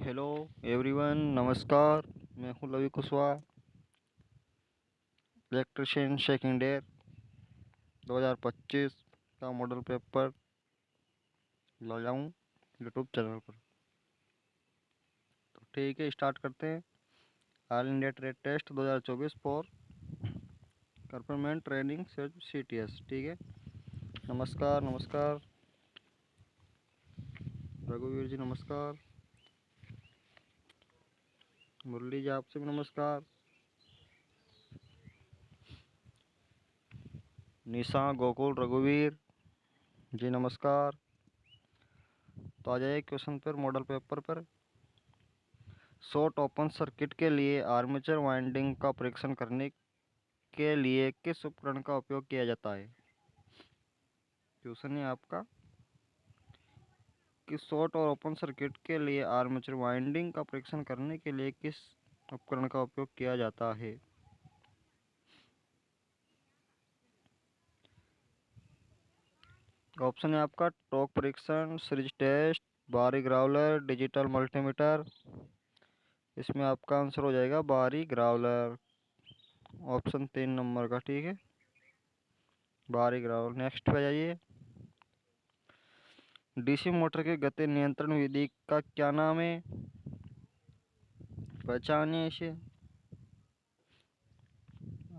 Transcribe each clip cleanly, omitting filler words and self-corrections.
Hello everyone, नमस्कार। मैं हूं लवी कुशवाहा, इलेक्ट्रिशियन सेकंड ईयर 2025 का मॉडल पेपर लाया हूं यूट्यूब चैनल पर। तो ठीक है, स्टार्ट करते हैं। All India trade test 2024 for government training CTS। ठीक है। नमस्कार नमस्कार रघुवीर जी, नमस्कार। मुरली जी, आपसे भी नमस्कार। निशा, गोकुल, रघुवीर जी, नमस्कार। तो आ जाइए क्वेश्चन पर, मॉडल पेपर पर। शॉर्ट ओपन सर्किट के लिए आर्मेचर वाइंडिंग का परीक्षण करने के लिए किस उपकरण का उपयोग किया जाता है? क्वेश्चन है आपका कि शॉर्ट और ओपन सर्किट के लिए आर्मेचर वाइंडिंग का परीक्षण करने के लिए किस उपकरण का उपयोग किया जाता है? ऑप्शन है आपका टॉर्क परीक्षण, सीरीज टेस्ट, बारी ग्राउलर, डिजिटल मल्टीमीटर। इसमें आपका आंसर हो जाएगा बारी ग्राउलर, ऑप्शन 3 नंबर का। ठीक है, बारी ग्राउलर। नेक्स्ट पे जाइए। डीसी मोटर के गति नियंत्रण विधि का क्या नाम है? पहचानिए इसे।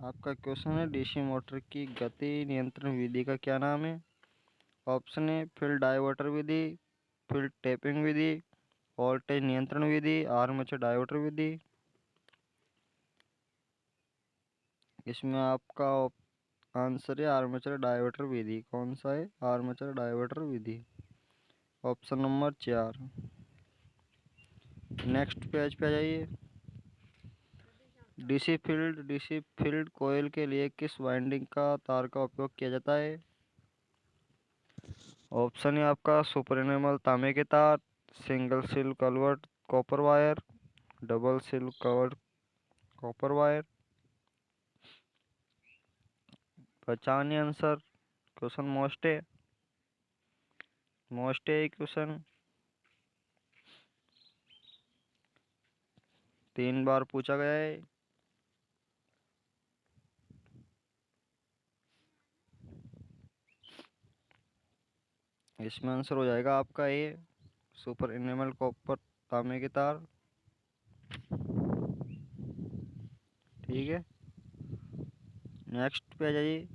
आपका क्वेश्चन है डीसी मोटर की गति नियंत्रण विधि का क्या नाम है? ऑप्शन है फील्ड डाइवर्टर विधि, फील्ड टेपिंग विधि, वोल्टेज नियंत्रण विधि, आर्मेचर डाइवर्टर विधि। इसमें आपका आंसर है आर्मेचर डाइवर्टर विधि। कौन सा है? आर्मेचर डाइवर्टर विधि, ऑप्शन नंबर 4। नेक्स्ट पेज पे आ जाइए। डीसी फील्ड कोयल के लिए किस वाइंडिंग का तार का उपयोग किया जाता है? ऑप्शन है आपका सुपर एनेमल तांबे के तार, single silk covered copper wire, double silk covered copper wire. पहचानिए आंसर। क्वेश्चन मोस्ट है क्वेश्चन, 3 बार पूछा गया है। इसमें आंसर हो जाएगा आपका ये सुपर एनेमल कॉपर तांबे के तार। ठीक है, नेक्स्ट पे आ जाइए।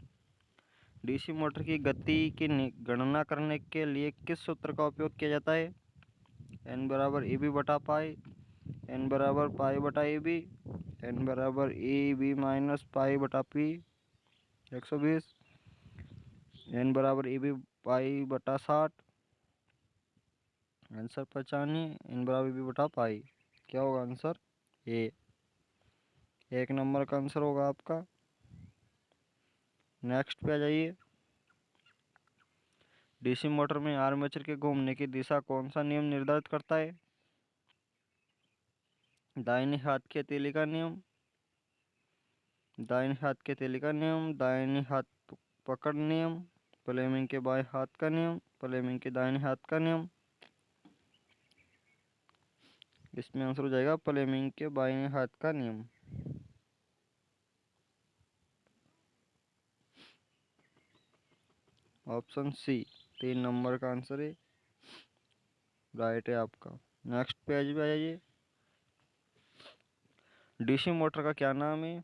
डीसी मोटर की गति की गणना करने के लिए किस सूत्र का उपयोग किया जाता है? N बराबर EB बटा पाई, N बराबर पाई बटा EB, N बराबर EB माइनस पाई बटा P 120, N बराबर EB पाई बटा 60। आंसर पहचानिए। N बराबर EB बटा पाई, क्या होगा आंसर? ए, 1 नंबर का आंसर होगा आपका। नेक्स्ट पे आ जाइए। डीसी मोटर में आर्मेचर के घूमने की दिशा कौन सा नियम निर्धारित करता है? दाहिने हाथ की हथेली का नियम, दाहिने हाथ की हथेली का नियम, दाहिने हाथ पकड़ नियम, फ्लेमिंग के बाएं हाथ का नियम, फ्लेमिंग के दाहिने हाथ का नियम। इसमें आंसर हो जाएगा फ्लेमिंग के बाएं हाथ का नियम। ऑप्शन सी 3 नंबर का आंसर है, राइट है आपका। नेक्स्ट पेज पे आ जाइए। डीसी मोटर का क्या नाम है?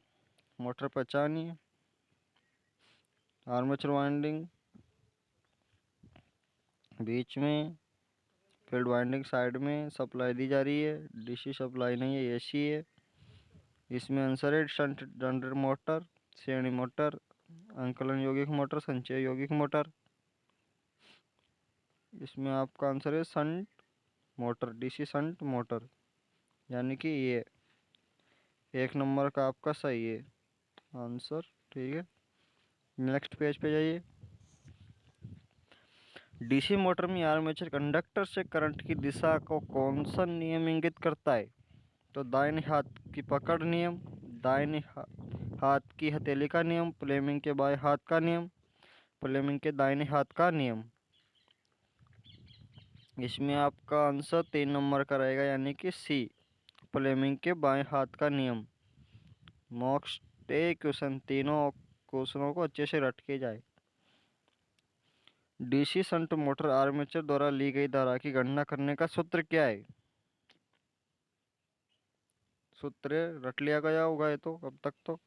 मोटर पहचानिए। आर्मेचर वाइंडिंग बीच में, फील्ड वाइंडिंग साइड में सप्लाई दी जा रही है। डीसी सप्लाई नहीं है, एसी है। इसमें आंसर है शंट जनरेटर मोटर, श्रेणी मोटर, अंकलन यौगिक मोटर, संचय यौगिक मोटर। इसमें आपका आंसर है shunt motor, DC shunt motor, यानी कि ये 1 नंबर का आपका सही है आंसर। ठीक है, नेक्स्ट पेज पे जाइए। डीसी मोटर में आर्मेचर कंडक्टर से करंट की दिशा को कौन सा नियम इंगित करता है? तो दाहिने हाथ की पकड़ नियम, दाहिने हाथ की हथेली का नियम, फ्लेमिंग के बाएं हाथ का नियम, फ्लेमिंग के दाहिने हाथ का नियम। इसमें आपका आंसर 3 नंबर का रहेगा, यानी कि सी, फ्लेमिंग के बाएं हाथ का नियम। मॉक क्वेश्चन, तीनों क्वेश्चनों को अच्छे से रट के जाए। डीसी शंट मोटर आर्मेचर द्वारा ली गई धारा की गणना करने का सूत्र क्या है? सूत्र रट लिया गया होगा ये तो अब तक तो।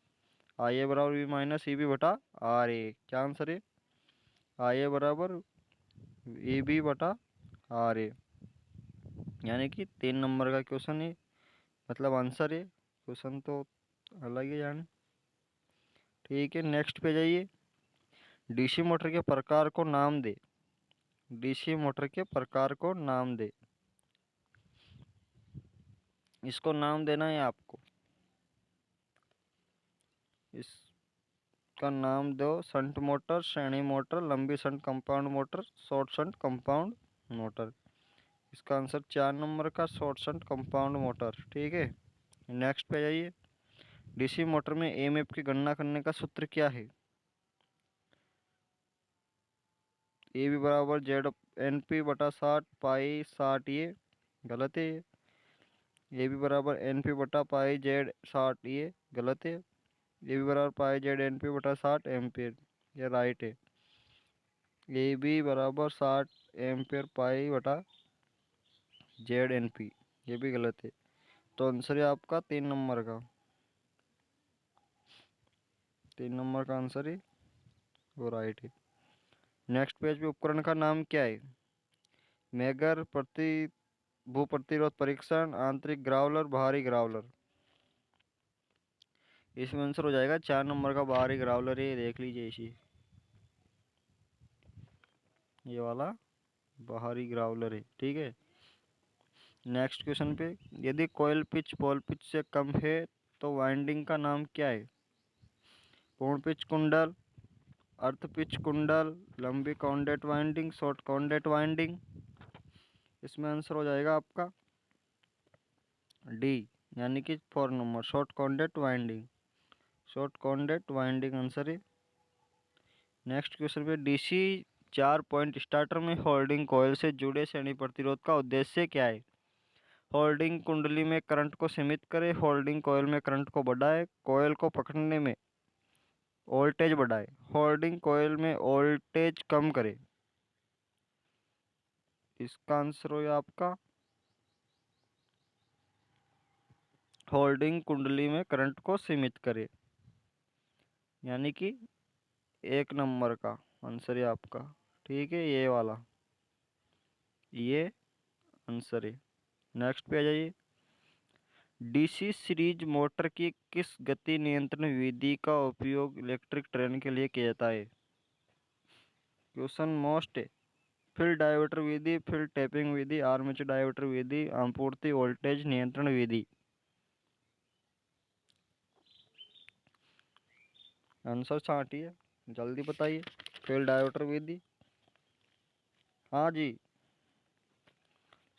आई ए बराबर वी माइनस ई बी बटा आर ए। क्या आंसर है? आई ए बराबर ई बी बटा आर ए, यानी कि 3 नंबर का क्वेश्चन है, मतलब आंसर है। क्वेश्चन तो अलग ही जाने। ठीक है, नेक्स्ट पे जाइए। डीसी मोटर के प्रकार को नाम दे। डीसी मोटर के प्रकार को नाम दे। इसको नाम देना है आपको। इसका नाम दो। शंट मोटर, श्रेणी मोटर, लंबी shunt compound motor, short shunt compound motor. इसका आंसर 4 नंबर का शॉर्ट शंट कंपाउंड मोटर। ठीक है, नेक्स्ट पे जाइए। डीसी मोटर में ईएमएफ की गणना करने का सूत्र क्या है? ए बी बराबर जेड एन पी बटा 60 पाई 60, ये गलत है। ए बी बराबर एन पी बटा पाई जेड 60, ये गलत है। ए बी बराबर पाई जेड एन पी बटा 60 एम्पियर, ये राइट है। ए बी बराबर 60 एम्पियर पाई बटा जेड एन पी, ये भी गलत है। तो आंसर है आपका 3 नंबर का। 3 नंबर का आंसर है वो राइट है। नेक्स्ट पेज पे उपकरण का नाम क्या है? मेगर, भू प्रतिरोध परीक्षण, आंतरिक ग्राउलर, बाहरी ग्राउलर। इसमें आंसर हो जाएगा 4 नंबर का बाहरी ग्राउलर है, देख लीजिए इसी, ये वाला बाहरी ग्राउलर है। ठीक है, नेक्स्ट क्वेश्चन पे। यदि कॉइल पिच पोल पिच से कम है तो वाइंडिंग का नाम क्या है? पूर्ण पिच कुंडल, अर्थ पिच कुंडल, लंबी conduct winding, short conduct winding. इसमें आंसर हो जाएगा आपका डी, यानी कि 4 number short conduct winding. Short conduct winding answer है। नेक्स्ट क्वेश्चन पे। डीसी 4 पॉइंट स्टार्टर में होल्डिंग कॉइल से जुड़े श्रेणी प्रतिरोध का उद्देश्य क्या है? होल्डिंग कुंडली में करंट को सीमित करे, होल्डिंग कॉइल में करंट को बढ़ाए, कॉइल को पकड़ने में वोल्टेज बढ़ाए, होल्डिंग कॉइल में वोल्टेज कम करे। इसका आंसर हो आपका होल्डिंग कुंडली में करंट को सीमित करे, यानी कि 1 नंबर का आंसर है आपका। ठीक है, ये वाला, ये आंसर है। नेक्स्ट पे आ जाइए। डीसी सीरीज मोटर की किस गति नियंत्रण विधि का उपयोग इलेक्ट्रिक ट्रेन के लिए किया जाता है? क्वेश्चन मोस्ट है। फील्ड डायवर्टर विधि, फील्ड टैपिंग विधि, आर्मेचर डायवर्टर विधि, आपूर्ति वोल्टेज नियंत्रण विधि। आंसर छांटिए, जल्दी बताइए। फील्ड डायवर्टर विधि। हाँ जी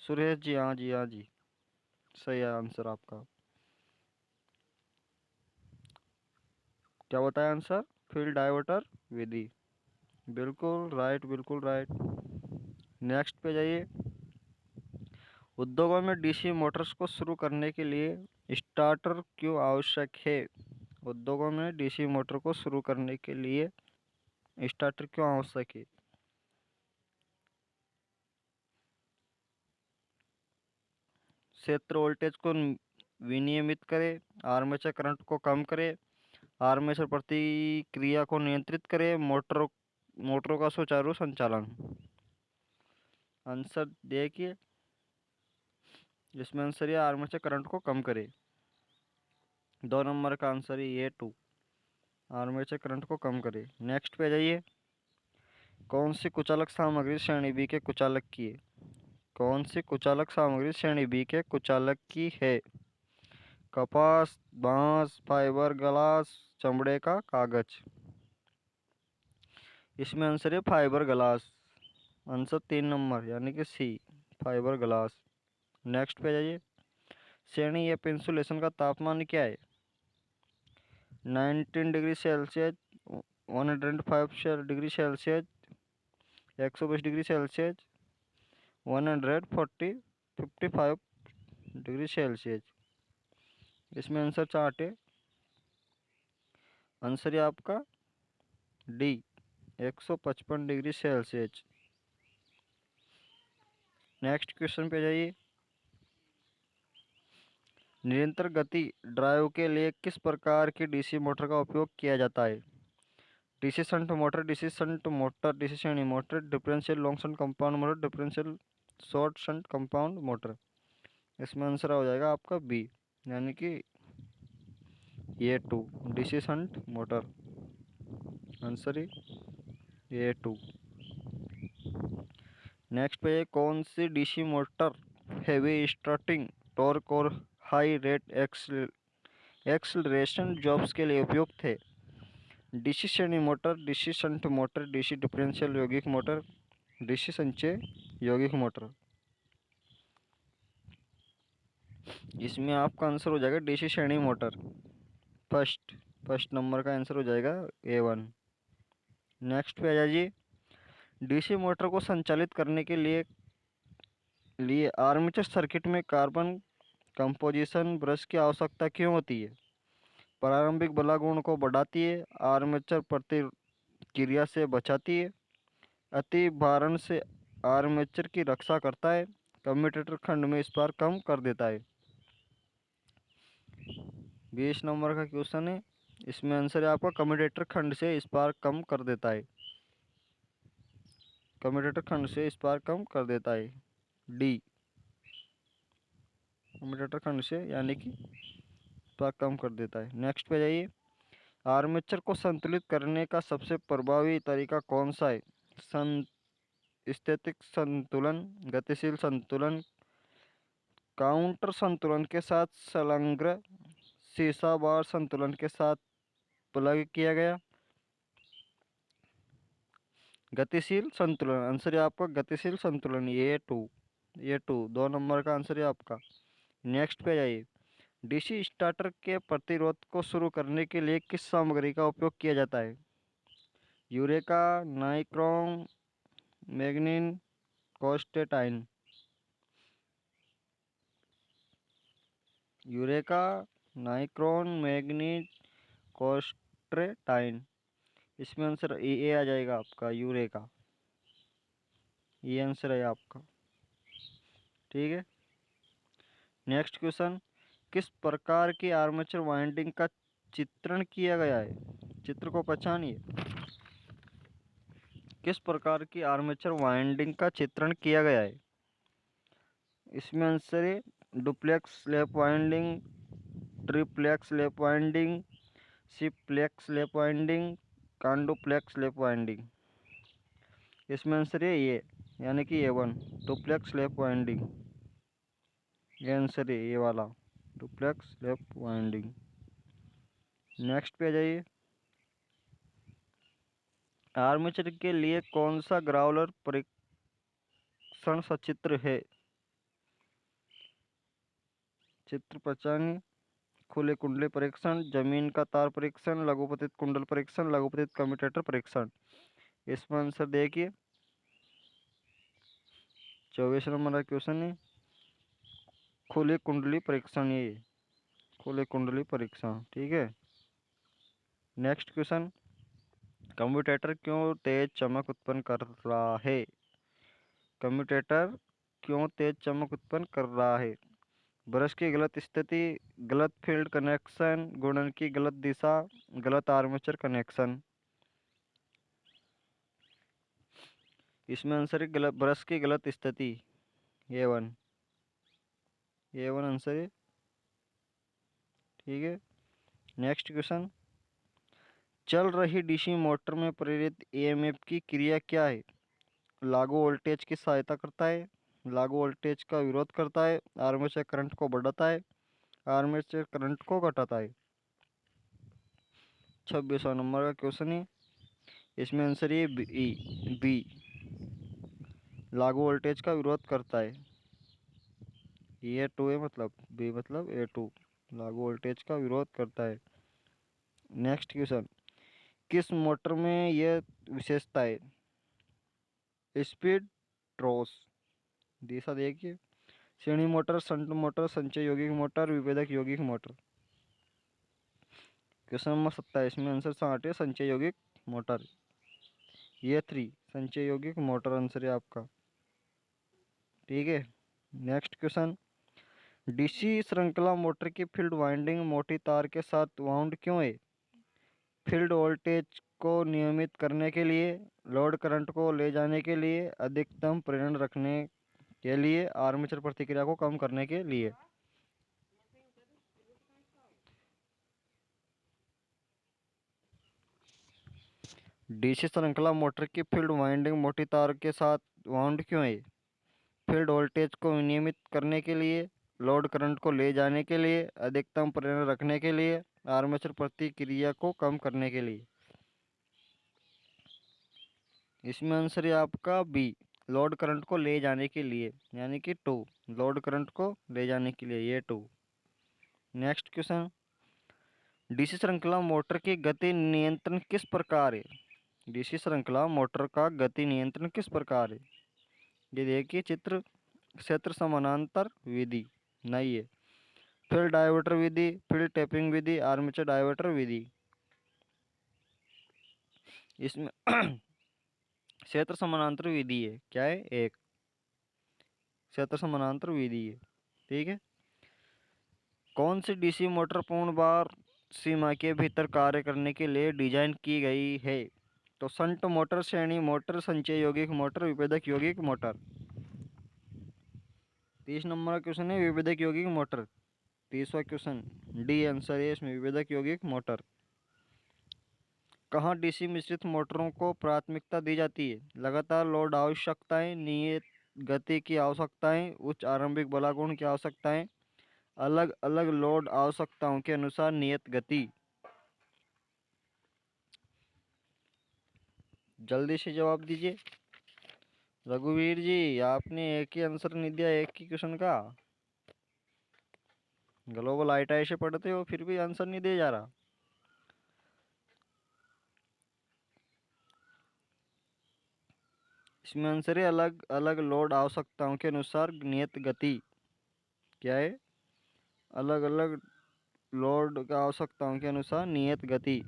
सुरेश जी, हाँ जी, हाँ जी, सही है आंसर आपका। क्या बताया आंसर? फील्ड डायवर्टर विधि। बिल्कुल राइट, बिल्कुल राइट। नेक्स्ट पे जाइए। उद्योगों में डीसी मोटर्स को शुरू करने के लिए स्टार्टर क्यों आवश्यक है? उद्योगों में डीसी मोटर को शुरू करने के लिए स्टार्टर क्यों आवश्यक है? क्षेत्र वोल्टेज को विनियमित करे, आर्मेचर करंट को कम करे, आर्मेचर प्रतिक्रिया को नियंत्रित करे, मोटरों का सुचारू संचालन। आंसर देखिए, जिसमें आंसर है आर्मेचर करंट को कम करे। 2 नंबर का आंसर है ये 2, आर्मेचर करंट को कम करे। नेक्स्ट पे जाइए। कौन सी कुचालक सामग्री श्रेणी बी के कुचालक की है? कौन सी कुचालक सामग्री श्रेणी बी के कुचालक की है? कपास, बांस, फाइबर ग्लास, चमड़े का कागज। इसमें आंसर है फाइबर ग्लास। आंसर 3 नंबर, यानी कि सी, फाइबर ग्लास। नेक्स्ट पे जाइए। श्रेणी एफ इंसुलेशन का तापमान क्या है? 19 degree Celsius, 105 degree Celsius, 120 degree Celsius, 155 degree Celsius. इसमें आंसर चार्ट है। आंसर है आपका D 155 degree Celsius. Next question पे जाइए। निरंतर गति ड्राइव के लिए किस प्रकार की डीसी मोटर का उपयोग किया जाता है? DC shunt motor, DC shunt motor, DC श्रेणी motor, differential long shunt compound motor, differential short shunt compound motor. इसमें आंसर हो जाएगा आपका बी, यानी कि A two, DC shunt motor. Answer A two. Next पे कौन सी DC motor heavy starting torque और हाई रेट एक्सलरेशन जॉब्स के लिए उपयुक्त है? डीसी श्रेणी motor, DC shunt motor, DC differential यौगिक मोटर, डीसी संचय यौगिक मोटर। इसमें आपका आंसर हो जाएगा डीसी श्रेणी मोटर। फर्स्ट नंबर का आंसर हो जाएगा A1। नेक्स्ट पे आ जाइए। डीसी मोटर को संचालित करने के लिए आर्मेचर सर्किट में कार्बन कंपोजिशन ब्रश की आवश्यकता क्यों होती है? प्रारंभिक बला गुण को बढ़ाती है, आर्मेचर प्रतिक्रिया से बचाती है, अति भारण से आर्मेचर की रक्षा करता है, कम्यूटेटर खंड में स्पार्क कम कर देता है। 20 नंबर का क्वेश्चन है। इसमें आंसर है आपका कम्यूटेटर खंड से स्पार्क कम कर देता है। कम्यूटेटर खंड से स्पार्क कम कर देता है, डी। कम्यूटेटर खंड से यानी कि स्पार्क कम कर देता है। नेक्स्ट पे जाइए। आर्मेचर को संतुलित करने का सबसे प्रभावी तरीका कौन सा है? स्टैटिक संतुलन, गतिशील संतुलन, काउंटर संतुलन के साथ संलग्न, सीसा बार संतुलन के साथ प्लग किया गया। गतिशील संतुलन। आंसर है आपका गतिशील संतुलन, ए टू 2 नंबर का आंसर है आपका। नेक्स्ट पे जाइए। डीसी स्टार्टर के प्रतिरोध को शुरू करने के लिए किस सामग्री का उपयोग किया जाता है? Eureka, nichrome, manganin, constantan. Eureka, nichrome, manganin, constantan. इसमें आंसर ए आ जाएगा आपका, यूरेका। ये आंसर है आपका। ठीक है। Next question. किस प्रकार की आर्मेचर वाइंडिंग का चित्रण किया गया है? चित्र को पहचानिए। किस प्रकार की आर्मेचर वाइंडिंग का चित्रण किया गया है? इसमें आंसर है duplex lap winding, triplex lap winding, simplex lap winding, quadruplex lap winding. इसमें आंसर है ये, यानी कि A1, डुप्लेक्स लैप वाइंडिंग। ये आंसर है ये वाला, डुप्लेक्स लैप वाइंडिंग। नेक्स्ट पे आ जाइए। आर्मेचर के लिए कौन सा ग्राउलर परीक्षण सचित्र है? चित्र पहचानिए। खुले कुंडली परीक्षण, जमीन का तार परीक्षण, लघुपतित कुंडल परीक्षण, लघुपतित कम्यूटेटर परीक्षण। इसमें आंसर देखिए 24 नंबर का क्वेश्चन है खुले कुंडली परीक्षण। ये खुले कुंडली परीक्षण। ठीक है। Next question. कम्यूटेटर क्यों तेज चमक उत्पन्न कर रहा है? कम्यूटेटर क्यों तेज चमक उत्पन्न कर रहा है? ब्रश की गलत स्थिति, गलत फील्ड कनेक्शन, घूर्णन की गलत दिशा, गलत आर्मेचर कनेक्शन। इसमें आंसर है गलत, ब्रश की गलत स्थिति, A1। A1 आंसर है। ठीक है। Next question. चल रही डीसी मोटर में प्रेरित EMF की क्रिया क्या है? लागू वोल्टेज की सहायता करता है, लागू वोल्टेज का विरोध करता है, आर्मेचर करंट को बढ़ाता है, आर्मेचर करंट को घटाता है। 26वां नंबर का क्वेश्चन है। इसमें आंसर ये बी, लागू वोल्टेज का विरोध करता है। ये टू है, मतलब बी मतलब A2, लागू वोल्टेज का विरोध करता है। Next question. किस मोटर में यह विशेषता है? स्पीड ट्रोस, दिशा देखिए, श्रेणी मोटर, शंट मोटर, संचय यौगिक मोटर, विभेदक यौगिक मोटर। क्वेश्चन नंबर 27 में आंसर 60 है संचय यौगिक मोटर। ये 3 संचय यौगिक मोटर आंसर है आपका। ठीक है, नेक्स्ट क्वेश्चन, डीसी श्रृंखला मोटर की फील्ड वाइंडिंग मोटी तार के साथ वाउंड क्यों है? फील्ड वोल्टेज को नियमित करने के लिए, लोड करंट को ले जाने के लिए, अधिकतम प्रेरण रखने के लिए, आर्मेचर प्रतिक्रिया को कम करने के लिए। डीसी श्रृंखला मोटर की फील्ड वाइंडिंग मोटी तार के साथ वाउंड क्यों है? फील्ड वोल्टेज को विनियमित करने के लिए, लोड करंट को ले जाने के लिए, अधिकतम प्रेरण रखने के लिए, आर्मेचर प्रतिक्रिया को कम करने के लिए। इसमें आंसर है आपका बी, लोड करंट को ले जाने के लिए, यानी कि 2, लोड करंट को ले जाने के लिए, ये 2। नेक्स्ट क्वेश्चन, डीसी श्रृंखला मोटर की गति नियंत्रण किस प्रकार है? डीसी श्रृंखला मोटर का गति नियंत्रण किस प्रकार है? ये देखिए चित्र, क्षेत्र समानांतर विधि नहीं है, फील्ड डायवर्टर विधि, फील्ड टैपिंग विधि, आर्मेचर डायवर्टर विधि। इसमें क्षेत्र समानांतर विधि है, क्या है? एक क्षेत्र समानांतर विधि है। ठीक है, कौन सी डीसी मोटर पूर्ण भार सीमा के भीतर कार्य करने के लिए डिजाइन की गई है? तो शंट मोटर, श्रेणी मोटर, संचय यौगिक मोटर, विभेदक यौगिक मोटर। 30 नंबर का क्वेश्चन है विभेदक यौगिक मोटर। 30वां क्वेश्चन डी आंसर है इसमें, विभेदक यौगिक मोटर। कहाँ डीसी मिश्रित मोटरों को प्राथमिकता दी जाती है? लगातार लोड आवश्यकताएं, नियत गति की आवश्यकताएं, उच्च आरंभिक बलागुण की आवश्यकताएं, अलग अलग लोड आवश्यकताओं के अनुसार नियत गति। जल्दी से जवाब दीजिए। रघुवीर जी, आपने एक ही आंसर नहीं दिया एक ही क्वेश्चन का। ग्लोबल आईटीआई से पढ़ते हो फिर भी आंसर नहीं दिया जा रहा। इसमें आंसर है अलग अलग लोड आवश्यकताओं के अनुसार नियत गति। क्या है? अलग अलग लोड का आवश्यकताओं के अनुसार नियत गति।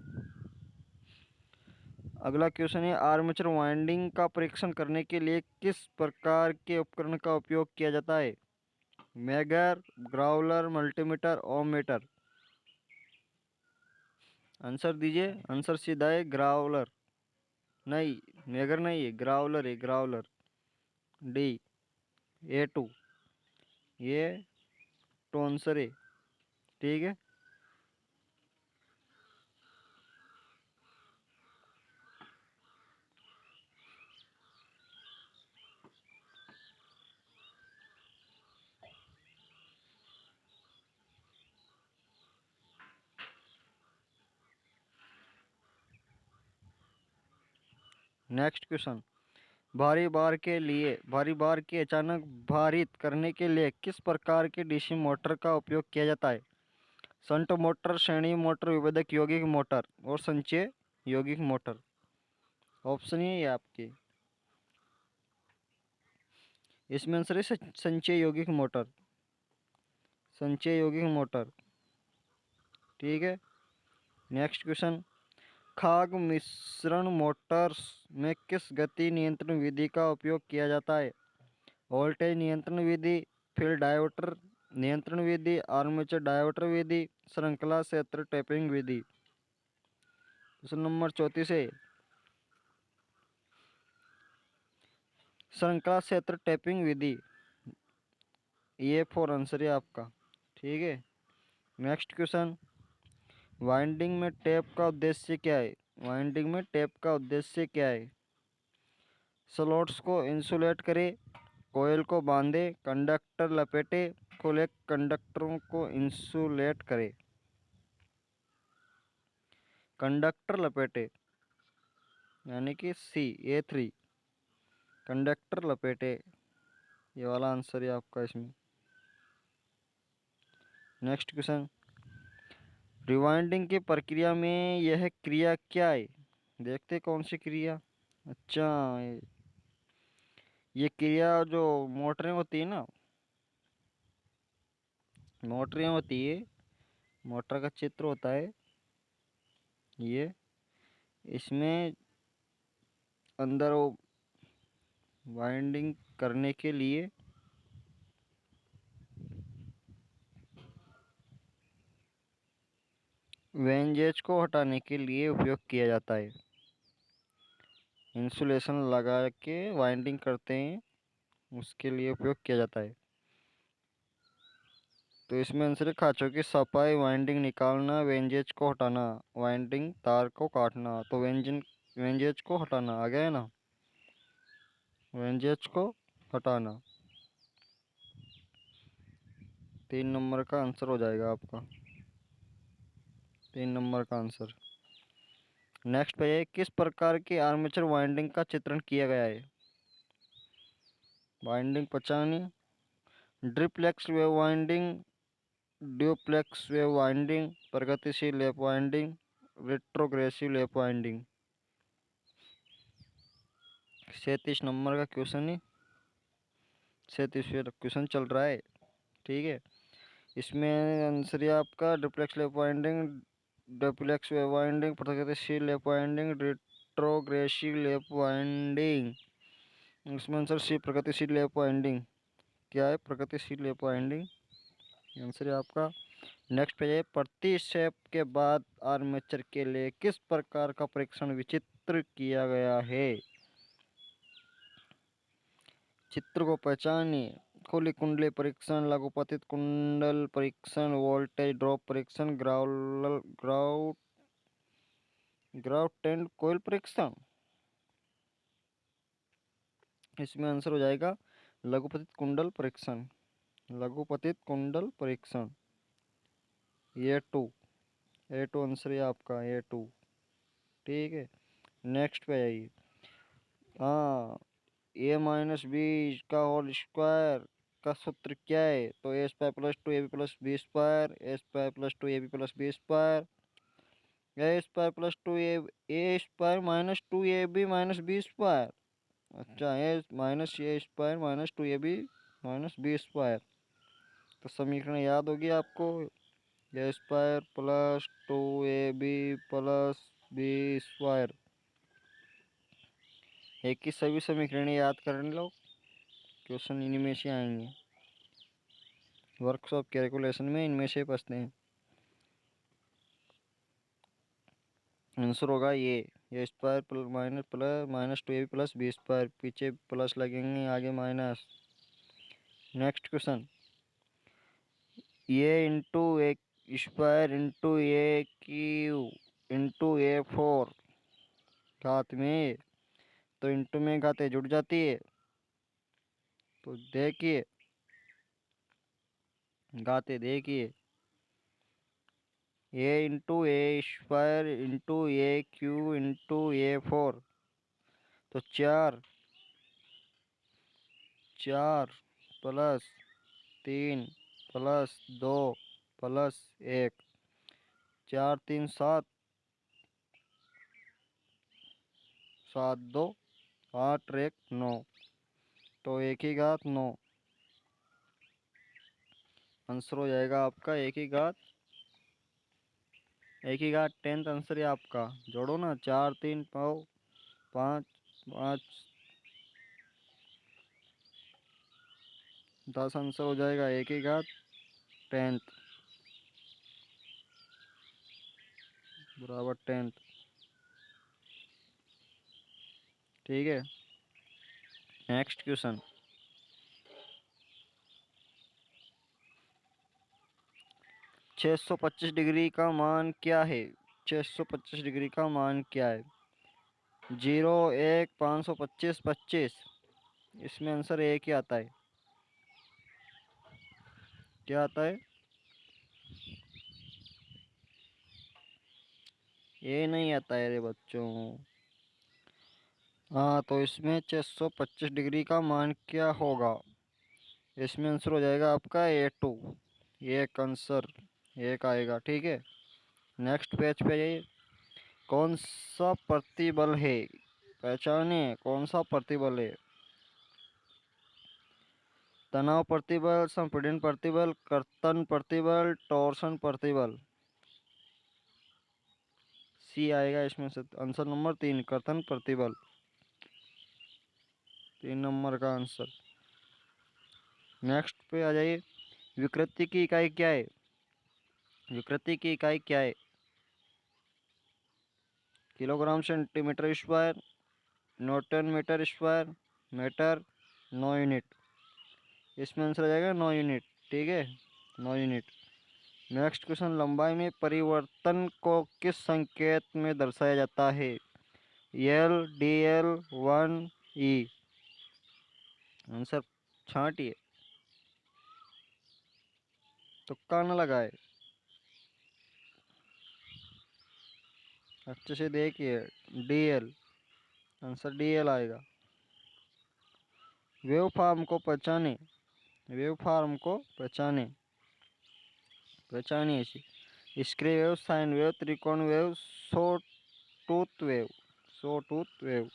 अगला क्वेश्चन है आर्मेचर वाइंडिंग का परीक्षण करने के लिए किस प्रकार के उपकरण का उपयोग किया जाता है? मेगर, ग्राउलर, मल्टीमीटर, ओम मीटर। आंसर दीजिए, आंसर सीधा है ग्राउलर। नहीं, मेगर नहीं है, ग्राउलर है, ग्राउलर। डी, A2, ये तो आंसर है। ठीक है, नेक्स्ट क्वेश्चन, भारी बार की अचानक भारित करने के लिए किस प्रकार के डीसी मोटर का उपयोग किया जाता है? शंट मोटर, श्रेणी मोटर, विभेदक यौगिक मोटर और संचय यौगिक मोटर। ऑप्शन ये है आपके। इसमें आंसर है संचय यौगिक मोटर, संचय यौगिक मोटर। ठीक है, नेक्स्ट क्वेश्चन, खाग मिश्रण मोटर्स में किस गति नियंत्रण विधि का उपयोग किया जाता है? वोल्टेज नियंत्रण विधि, फील्ड डायवर्टर नियंत्रण विधि, आर्मेचर डायवर्टर विधि, श्रृंखला क्षेत्र टैपिंग विधि। क्वेश्चन नंबर 34 है श्रृंखला क्षेत्र टैपिंग विधि, ये 4 आंसर है आपका। ठीक है, नेक्स्ट क्वेश्चन, वाइंडिंग में टैप का उद्देश्य क्या है? वाइंडिंग में टैप का उद्देश्य क्या है? स्लॉट्स को इंसुलेट करे, कोयल को बांधे, कंडक्टर लपेटे, खुले कंडक्टरों को इंसुलेट करे। कंडक्टर लपेटे, यानी कि सी, A3, कंडक्टर लपेटे, ये वाला आंसर है आपका इसमें। नेक्स्ट क्वेश्चन, रिवाइंडिंग की प्रक्रिया में यह क्रिया क्या है? देखते कौन सी क्रिया। अच्छा, ये क्रिया जो मोटरें होती है ना, मोटरें होती है, मोटर का चित्र होता है ये, इसमें अंदर वो वाइंडिंग करने के लिए वेंजेज को हटाने के लिए उपयोग किया जाता है। इंसुलेशन लगा के वाइंडिंग करते हैं, उसके लिए उपयोग किया जाता है। तो इसमें आंसर है खांचों की सफाई, वाइंडिंग निकालना, वेंजेज को हटाना, वाइंडिंग तार को काटना। तो वेंजेज को हटाना आ गया है ना, वेंजेज को हटाना 3 नंबर का आंसर हो जाएगा आपका, 3 नंबर का आंसर। नेक्स्ट पे है, किस प्रकार की आर्मेचर वाइंडिंग का चित्रण किया गया है? वाइंडिंग पहचानिए। Triplex wave winding, duplex wave winding, प्रगतिशील lap winding, retrogressive lap winding. 37 number का क्वेश्चन है, 37वां क्वेश्चन चल रहा है, ठीक है। इसमें आंसर है आपका duplex lap winding, duplex wave winding, प्रगतिशील lap winding, retrogressive lap winding. इसमें आंसर सी, प्रगतिशील लैप वाइंडिंग। क्या है प्रगतिशील लैप वाइंडिंग, आंसर है आपका। नेक्स्ट पेज है, प्रति स्टेप के बाद आर्मेचर के लिए किस प्रकार का परीक्षण विचित्र किया गया है? चित्र को पहचानिए। खुली कुंडली परीक्षण, लघुपतित कुंडल परीक्षण, वोल्टेज ड्रॉप परीक्षण, ग्राउटेंड कोयल परीक्षण। इसमें आंसर हो जाएगा लघुपतित कुंडल परीक्षण, लघुपतित कुंडल परीक्षण। ए टू आंसर है आपका, A2, ठीक है। नेक्स्ट पे आइए। हाँ, A-B का होल स्क्वायर का सूत्र क्या है? तो A² + 2AB + B², A² + 2AB + B², A² - 2AB - B²। अच्छा, A-2AB - 2AB - B²। तो समीकरण याद होगी आपको, A² + 2AB + B²। एक ही सभी समीकरण याद कर लो, क्वेश्चन इन्हीं में से आएंगे, वर्कशॉप कैलकुलेशन में इनमें से बचते हैं। आंसर होगा ये, A² - 2AB + B²। पीछे प्लस लगेंगे, आगे minus. Next question, A × A² × A³ × घात में, तो इंटू में घातें जुड़ जाती है। तो देखिए, घातें देखिए, A × A² × A³ × A4, तो 4 +3 +2 +1, 4 3 7, 7 2 8 1 9, तो 1 की घात 9 आंसर हो जाएगा आपका। 1 की घात 10 आंसर है आपका। जोड़ो ना, 4 3 5 5 5 10 आंसर हो जाएगा। 1 की घात 10 बराबर 10, ठीक है। नेक्स्ट क्वेश्चन, 625 डिग्री का मान क्या है? 625 डिग्री का मान क्या है? 0 1 525 25। इसमें आंसर एक ही आता है। क्या आता है? ये नहीं आता है रे बच्चों। हाँ, तो इसमें 625 डिग्री का मान क्या होगा? इसमें आंसर हो जाएगा आपका A2, एक आंसर एक आएगा, ठीक है। नेक्स्ट पेज पे जाइए। कौन सा प्रतिबल है? पहचाने कौन सा प्रतिबल है? तनाव प्रतिबल, संपीड़न प्रतिबल, कर्तन प्रतिबल, टॉर्सन प्रतिबल। सी आएगा इसमें से आंसर नंबर 3, कर्तन प्रतिबल, 3 नंबर का आंसर। नेक्स्ट पे आ जाइए। विकृति की इकाई क्या है? विकृति की इकाई क्या है? Kilogram centimetre square, newton metre square, metre, 9 unit. इसमें आंसर आ जाएगा 9 यूनिट। ठीक है, 9 यूनिट। नेक्स्ट क्वेश्चन, लंबाई में परिवर्तन को किस संकेत में दर्शाया जाता है? L, D L, 1 E. Answer छांटिए, तुक्का न लगाए, अच्छे से देखिए। D L, answer D L आएगा। वेव फॉर्म को पहचाने, वेव फॉर्म को पहचाने, पहचानिए इसे। स्क्रू वेव, साइन वेव, त्रिकोण wave, sawtooth wave, sawtooth wave,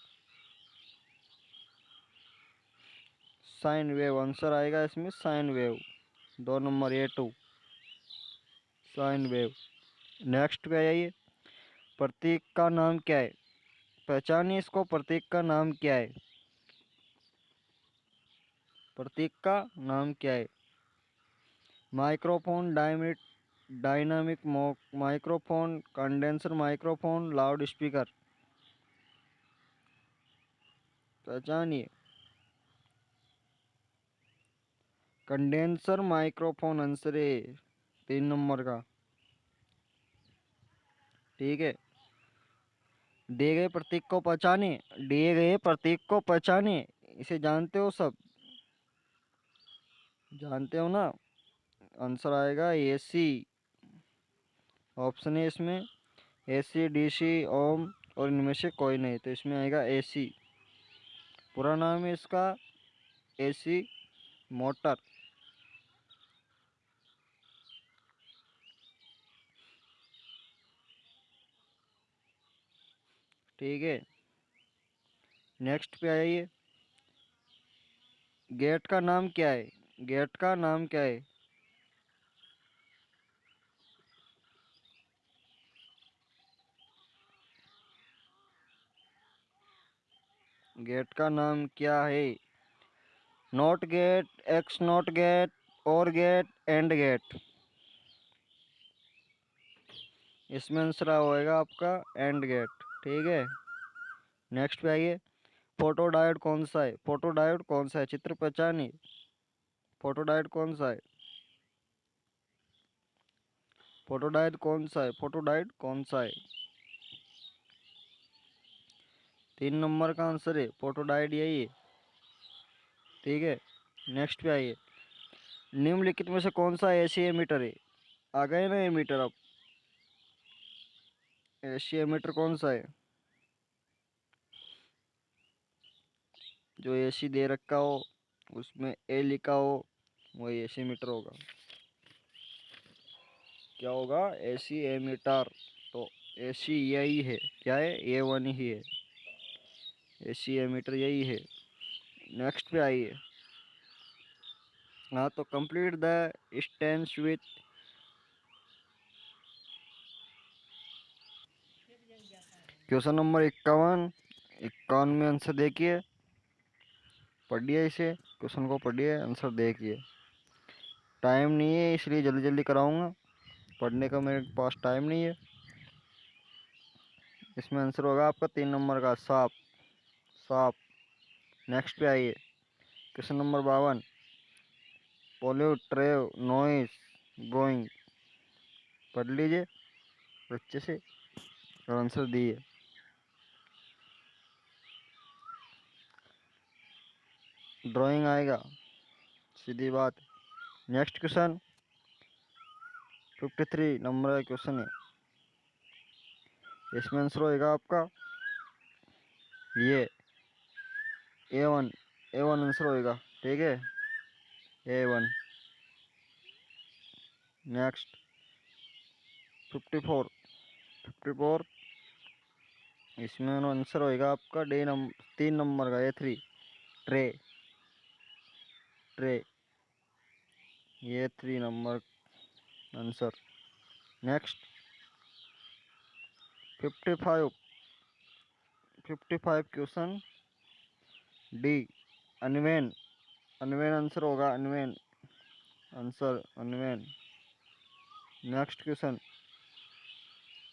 sine wave answer आएगा इसमें, sine wave, 2 number A2, sine wave. Next पे आइए। प्रतीक का नाम क्या है? पहचानिए इसको, प्रतीक का नाम क्या है? प्रतीक का नाम क्या है? Microphone, dynamic microphone, condenser microphone, loudspeaker. पहचानिए। कंडेंसर माइक्रोफोन आंसर है, 3 नंबर का। ठीक है, दिए गए प्रतीक को पहचाने, दिए गए प्रतीक को पहचाने। इसे जानते हो सब, जानते हो ना? आंसर आएगा एसी, ऑप्शन है इसमें, एसी, डीसी, ओम और इनमें से कोई नहीं, तो इसमें आएगा एसी। पूरा नाम है इसका एसी मोटर। ठीक है, नेक्स्ट पे आइए। गेट का नाम क्या है? गेट का नाम क्या है? गेट का नाम क्या है? Not gate, x not gate, और गेट, एंड गेट। इसमें आंसर होएगा आपका एंड गेट। ठीक है, नेक्स्ट पे आइए। फोटोडायोड कौन सा है? फोटोडायोड कौन सा है? चित्र पहचानिए, फोटोडायोड कौन सा है? फोटोडायोड कौन सा है? फोटोडायोड कौन सा है? 3 नंबर का आंसर है, फोटोडायोड यही है। ठीक है, नेक्स्ट पे आइए। निम्नलिखित में से कौन सा एसी एमीटर है? आ गए ना एमीटर अब? एसी एमीटर कौन सा है? जो एसी दे रखा हो, उसमें ए लिखा हो, वही एसी मीटर होगा। क्या होगा? AC ammeter. तो एसी यही है, क्या है? A1 ही है, एसी एमीटर यही है। नेक्स्ट पे आइए। हाँ, तो complete the sentence with. Question number 51, 51 में आंसर देखिए, पढ़िए इसे, क्वेश्चन को पढ़िए, आंसर देखिए। टाइम नहीं है इसलिए जल्दी जल्दी कराऊंगा, पढ़ने का मेरे पास टाइम नहीं है। इसमें आंसर होगा आपका 3 नंबर का, सांप, सांप। नेक्स्ट पे आइए। क्वेश्चन नंबर 52, पोल्यूट, ट्रेव, नॉइस, गोइंग। पढ़ लीजिए अच्छे से और आंसर दिए। ड्राइंग आएगा, सीधी बात। नेक्स्ट क्वेश्चन 53 नंबर का क्वेश्चन है। इसमें आंसर होएगा आपका ये A1, A1 आंसर होएगा। ठीक है, A1। नेक्स्ट 54, 54, इसमें आंसर होएगा आपका 3 नंबर का A3, ट्रे, ट्रे। ये 3 number answer. Next 55 question D uneven. Uneven answer होगा, uneven answer, uneven. Next question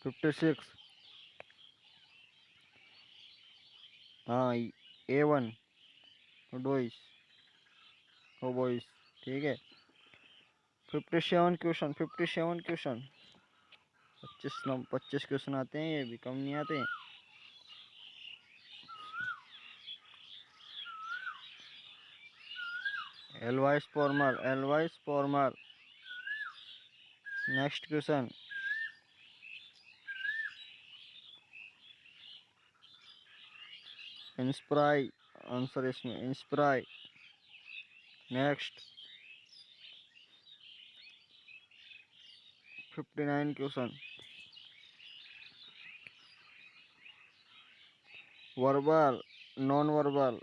56, हाँ A1 डॉइस हो बॉइस, ठीक है। 57 क्वेश्चन 25 क्वेश्चन आते हैं, ये भी कम नहीं आते हैं। Always former. Next question inspire answer इसमें, inspire. Next 59 question verbal non verbal,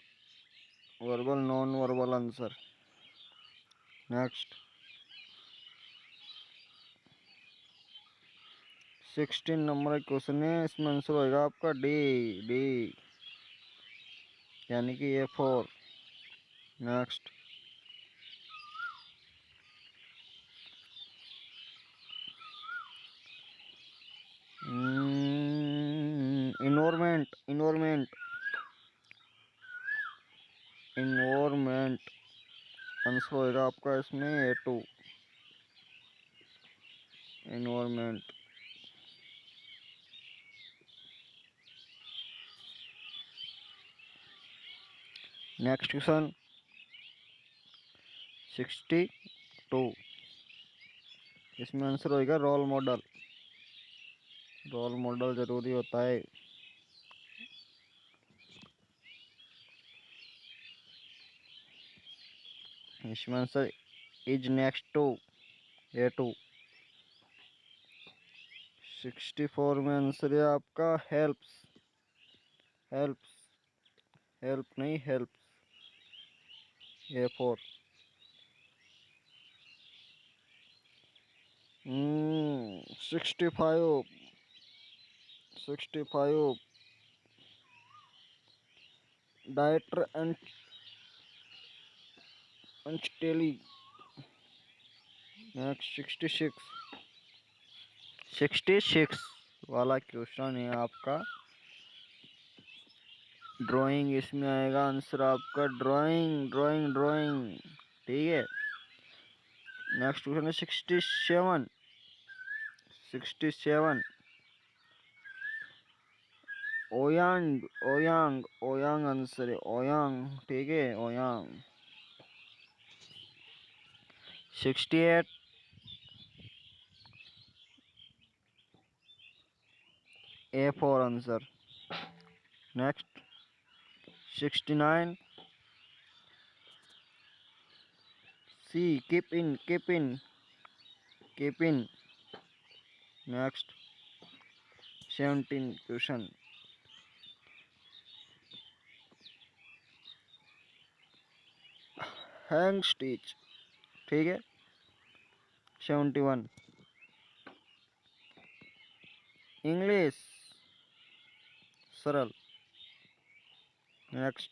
non verbal answer. Next 16 number question है, इसमें आंसर होगा आपका डी यानी कि A4। नेक्स्ट इन्वायरमेंट आंसर होगा आपका इसमें A2 इन्वायरमेंट। नेक्स्ट क्वेश्चन 62, इसमें आंसर होगा रोल मॉडल जरूरी होता है। इसमें answer is next to A2। 64 में आंसर है आपका हेल्प्स हेल्प नहीं हेल्प्स, A4। 65 डायरेक्टर एंड अंचटेली। नेक्स्ट 66 वाला क्वेश्चन है आपका ड्राइंग, इसमें आएगा आंसर आपका ड्राइंग, ठीक है। नेक्स्ट क्वेश्चन है 67 ओयांग आंसर है, ओयांग, ठीक है, Ouyang. 68 A4 answer. Next 69 C keep in। Next 17 question hang stitch, ठीक है। 71 इंग्लिश सरल। नेक्स्ट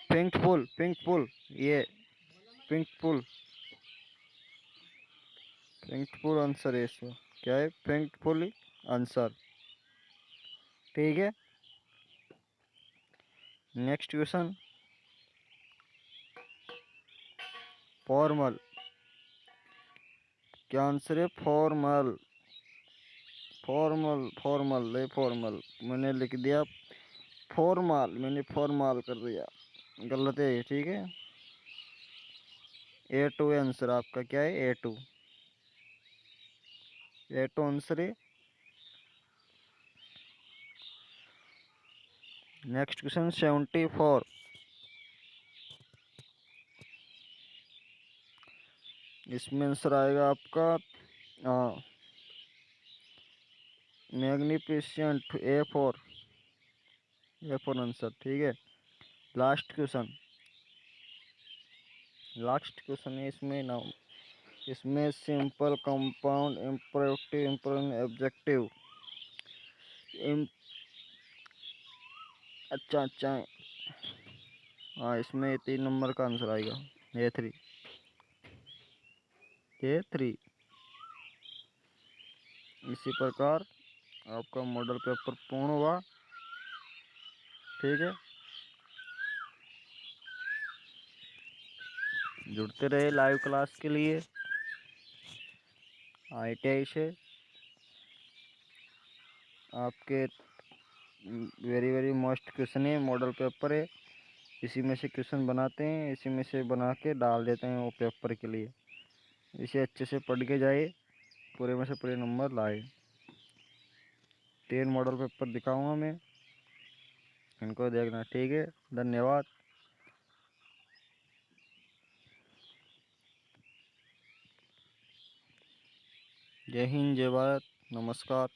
पिंक पुल ये पिंक पुल आंसर है इसमें, क्या है, पिंक पुल आंसर, ठीक है। नेक्स्ट क्वेश्चन फॉर्मल, क्या आंसर है, फॉर्मल मैंने लिख दिया फॉर्मल, मैंने फॉर्मल कर दिया, गलत है, ठीक है। A2 आंसर आपका, क्या है, A2 आंसर है। नेक्स्ट क्वेश्चन 74, इसमें आंसर आएगा आपका मैग्निफिसेंट A4 आंसर, ठीक है। लास्ट क्वेश्चन है इसमें ना, इसमें सिंपल, कंपाउंड, इम्परेटिव, ऑब्जेक्टिव। अच्छा, हाँ, इसमें 3 नंबर का आंसर आएगा, A3। इसी प्रकार आपका मॉडल पेपर पूर्ण हुआ। ठीक है, जुड़ते रहे लाइव क्लास के लिए ITI से। आपके वेरी वेरी मोस्ट क्वेश्चन है, मॉडल पेपर है, इसी में से क्वेश्चन बनाते हैं, इसी में से बना के डाल देते हैं वो पेपर के लिए। इसे अच्छे से पढ़ के जाए, पूरे में से पूरे नंबर लाए। 3 मॉडल पेपर दिखाऊंगा मैं, इनको देखना। ठीक है, धन्यवाद। जय हिंद, जय भारत, नमस्कार।